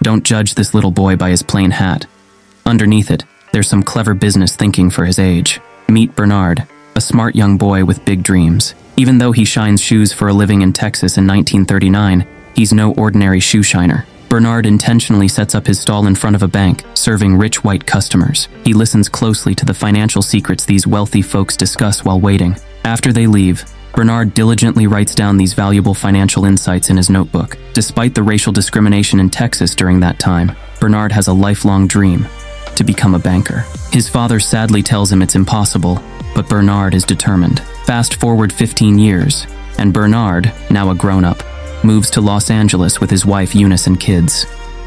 Don't judge this little boy by his plain hat. Underneath it, there's some clever business thinking for his age. Meet Bernard, a smart young boy with big dreams. Even though he shines shoes for a living in Texas in 1939, he's no ordinary shoe shiner. Bernard intentionally sets up his stall in front of a bank, serving rich white customers. He listens closely to the financial secrets these wealthy folks discuss while waiting. After they leave, Bernard diligently writes down these valuable financial insights in his notebook. Despite the racial discrimination in Texas during that time, Bernard has a lifelong dream: to become a banker. His father sadly tells him it's impossible, but Bernard is determined. Fast forward 15 years, and Bernard, now a grown-up, moves to Los Angeles with his wife Eunice and kids.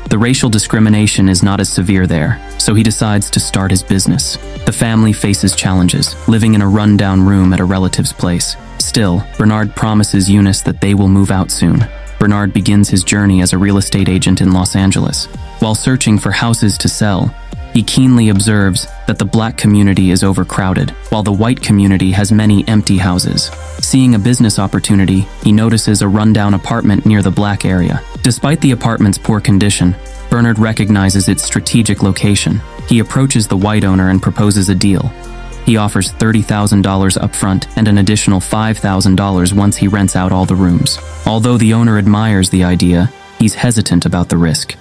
The racial discrimination is not as severe there, so he decides to start his business. The family faces challenges, living in a run-down room at a relative's place. Still, Bernard promises Eunice that they will move out soon. Bernard begins his journey as a real estate agent in Los Angeles. While searching for houses to sell, he keenly observes that the black community is overcrowded, while the white community has many empty houses. Seeing a business opportunity, he notices a rundown apartment near the black area. Despite the apartment's poor condition, Bernard recognizes its strategic location. He approaches the white owner and proposes a deal. He offers $30,000 upfront and an additional $5,000 once he rents out all the rooms. Although the owner admires the idea, he's hesitant about the risk.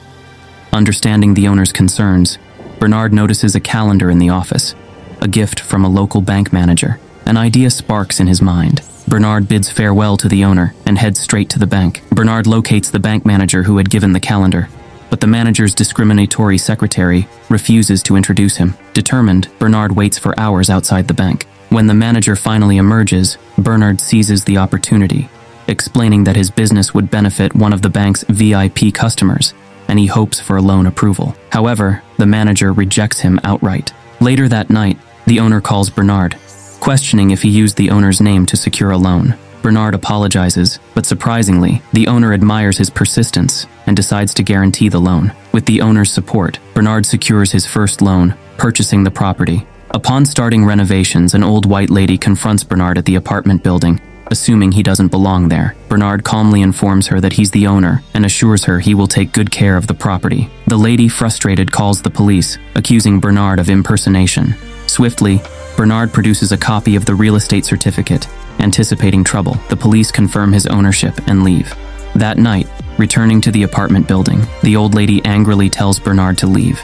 Understanding the owner's concerns, Bernard notices a calendar in the office, a gift from a local bank manager. An idea sparks in his mind. Bernard bids farewell to the owner and heads straight to the bank. Bernard locates the bank manager who had given the calendar, but the manager's discriminatory secretary refuses to introduce him. Determined, Bernard waits for hours outside the bank. When the manager finally emerges, Bernard seizes the opportunity, explaining that his business would benefit one of the bank's VIP customers, and he hopes for a loan approval. However, the manager rejects him outright. Later that night, the owner calls Bernard, questioning if he used the owner's name to secure a loan. Bernard apologizes, but surprisingly, the owner admires his persistence and decides to guarantee the loan. With the owner's support, Bernard secures his first loan, purchasing the property. Upon starting renovations, an old white lady confronts Bernard at the apartment building, assuming he doesn't belong there. Bernard calmly informs her that he's the owner and assures her he will take good care of the property. The lady, frustrated, calls the police, accusing Bernard of impersonation. Swiftly, Bernard produces a copy of the real estate certificate. Anticipating trouble, the police confirm his ownership and leave. That night, returning to the apartment building, the old lady angrily tells Bernard to leave.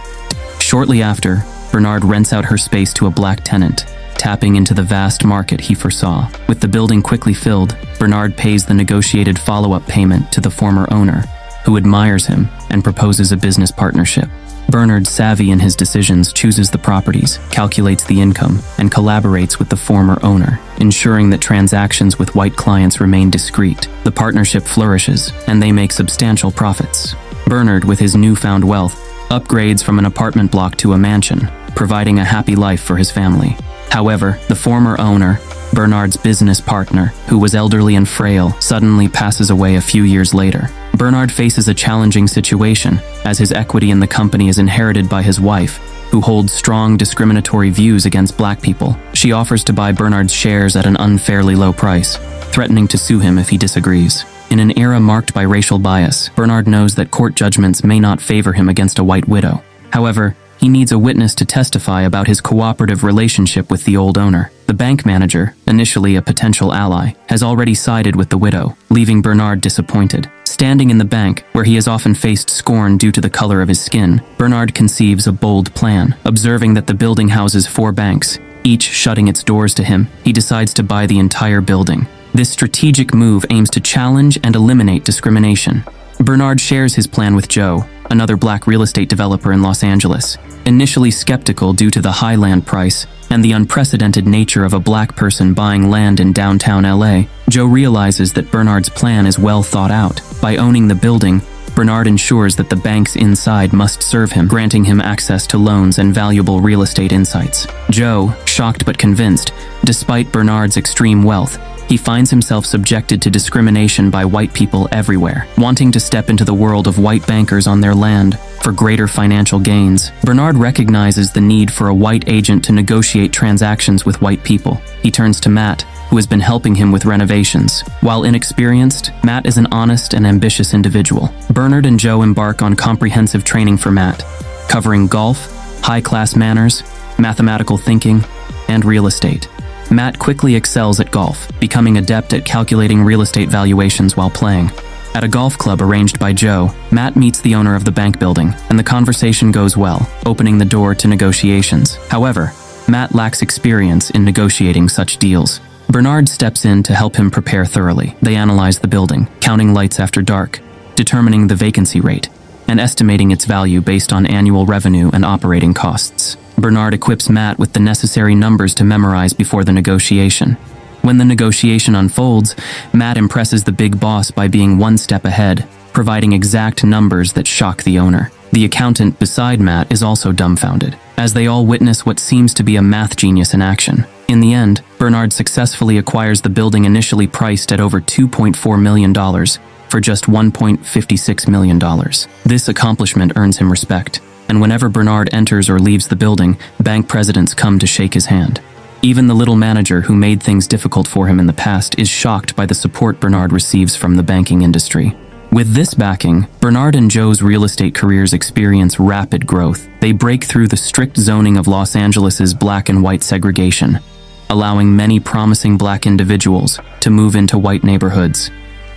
Shortly after, Bernard rents out her space to a black tenant, tapping into the vast market he foresaw. With the building quickly filled, Bernard pays the negotiated follow-up payment to the former owner, who admires him and proposes a business partnership. Bernard, savvy in his decisions, chooses the properties, calculates the income, and collaborates with the former owner, ensuring that transactions with white clients remain discreet. The partnership flourishes, and they make substantial profits. Bernard, with his newfound wealth, upgrades from an apartment block to a mansion, providing a happy life for his family. However, the former owner, Bernard's business partner, who was elderly and frail, suddenly passes away a few years later. Bernard faces a challenging situation, as his equity in the company is inherited by his wife, who holds strong discriminatory views against black people. She offers to buy Bernard's shares at an unfairly low price, threatening to sue him if he disagrees. In an era marked by racial bias, Bernard knows that court judgments may not favor him against a white widow. However, he needs a witness to testify about his cooperative relationship with the old owner. The bank manager, initially a potential ally, has already sided with the widow, leaving Bernard disappointed. Standing in the bank, where he has often faced scorn due to the color of his skin, Bernard conceives a bold plan. Observing that the building houses 4 banks, each shutting its doors to him, he decides to buy the entire building. This strategic move aims to challenge and eliminate discrimination. Bernard shares his plan with Joe, another black real estate developer in Los Angeles. Initially skeptical due to the high land price and the unprecedented nature of a black person buying land in downtown LA, Joe realizes that Bernard's plan is well thought out. By owning the building, Bernard ensures that the banks inside must serve him, granting him access to loans and valuable real estate insights. Joe, shocked but convinced, despite Bernard's extreme wealth, he finds himself subjected to discrimination by white people everywhere. Wanting to step into the world of white bankers on their land, for greater financial gains. Bernard recognizes the need for a white agent to negotiate transactions with white people. He turns to Matt, who has been helping him with renovations. While inexperienced, Matt is an honest and ambitious individual. Bernard and Joe embark on comprehensive training for Matt, covering golf, high-class manners, mathematical thinking, and real estate. Matt quickly excels at golf, becoming adept at calculating real estate valuations while playing. At a golf club arranged by Joe, Matt meets the owner of the bank building, and the conversation goes well, opening the door to negotiations. However, Matt lacks experience in negotiating such deals. Bernard steps in to help him prepare thoroughly. They analyze the building, counting lights after dark, determining the vacancy rate, and estimating its value based on annual revenue and operating costs. Bernard equips Matt with the necessary numbers to memorize before the negotiation. When the negotiation unfolds, Matt impresses the big boss by being one step ahead, providing exact numbers that shock the owner. The accountant beside Matt is also dumbfounded, as they all witness what seems to be a math genius in action. In the end, Bernard successfully acquires the building initially priced at over $2.4 million for just $1.56 million. This accomplishment earns him respect, and whenever Bernard enters or leaves the building, bank presidents come to shake his hand. Even the little manager who made things difficult for him in the past is shocked by the support Bernard receives from the banking industry. With this backing, Bernard and Joe's real estate careers experience rapid growth. They break through the strict zoning of Los Angeles's black and white segregation, allowing many promising black individuals to move into white neighborhoods.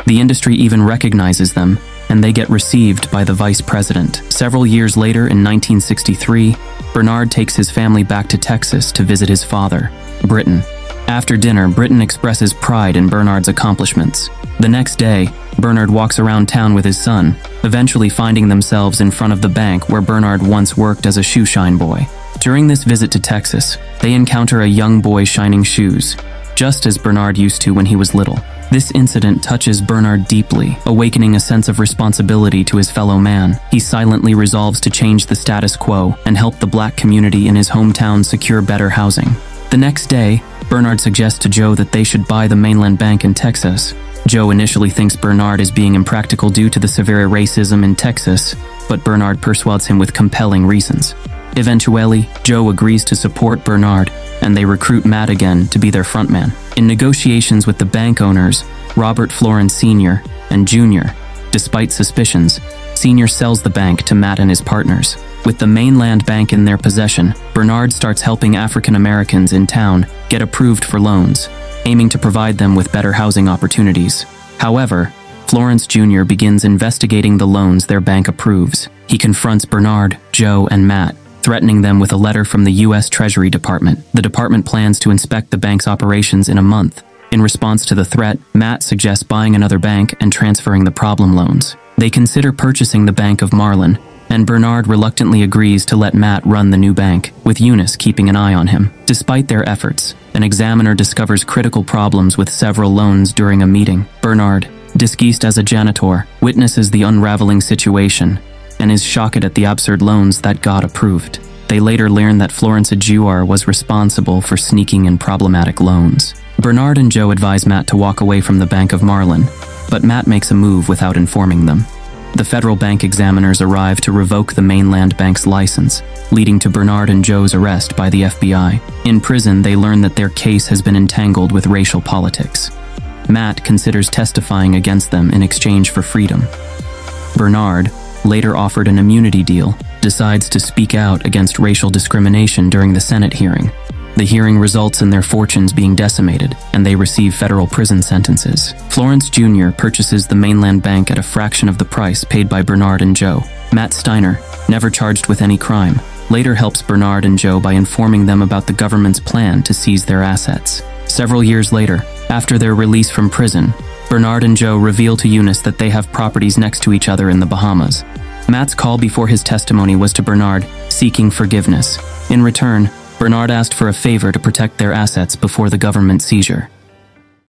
The industry even recognizes them, and they get received by the vice president. Several years later, in 1963, Bernard takes his family back to Texas to visit his father, Britton. After dinner, Britton expresses pride in Bernard's accomplishments. The next day, Bernard walks around town with his son, eventually finding themselves in front of the bank where Bernard once worked as a shoeshine boy. During this visit to Texas, they encounter a young boy shining shoes, just as Bernard used to when he was little. This incident touches Bernard deeply, awakening a sense of responsibility to his fellow man. He silently resolves to change the status quo and help the black community in his hometown secure better housing. The next day, Bernard suggests to Joe that they should buy the mainland bank in Texas. Joe initially thinks Bernard is being impractical due to the severe racism in Texas, but Bernard persuades him with compelling reasons. Eventually, Joe agrees to support Bernard, and they recruit Matt again to be their frontman. In negotiations with the bank owners, Robert Florence Sr. and Jr., despite suspicions, Sr. sells the bank to Matt and his partners. With the mainland bank in their possession, Bernard starts helping African Americans in town get approved for loans, aiming to provide them with better housing opportunities. However, Florence Jr. begins investigating the loans their bank approves. He confronts Bernard, Joe, and Matt, threatening them with a letter from the U.S. Treasury Department. The department plans to inspect the bank's operations in a month. In response to the threat, Matt suggests buying another bank and transferring the problem loans. They consider purchasing the Bank of Marlin, and Bernard reluctantly agrees to let Matt run the new bank, with Eunice keeping an eye on him. Despite their efforts, an examiner discovers critical problems with several loans during a meeting. Bernard, disguised as a janitor, witnesses the unraveling situation and is shocked at the absurd loans that got approved. They later learn that Florence Jr. was responsible for sneaking in problematic loans. Bernard and Joe advise Matt to walk away from the Bank of Marlin, but Matt makes a move without informing them. The federal bank examiners arrive to revoke the mainland bank's license, leading to Bernard and Joe's arrest by the FBI. In prison, they learn that their case has been entangled with racial politics. Matt considers testifying against them in exchange for freedom. Bernard, later offered an immunity deal, decides to speak out against racial discrimination during the Senate hearing. The hearing results in their fortunes being decimated, and they receive federal prison sentences. Florence Jr. purchases the mainland bank at a fraction of the price paid by Bernard and Joe. Matt Steiner, never charged with any crime, later helps Bernard and Joe by informing them about the government's plan to seize their assets. Several years later, after their release from prison, Bernard and Joe reveal to Eunice that they have properties next to each other in the Bahamas. Matt's call before his testimony was to Bernard, seeking forgiveness. In return, Bernard asked for a favor to protect their assets before the government seizure.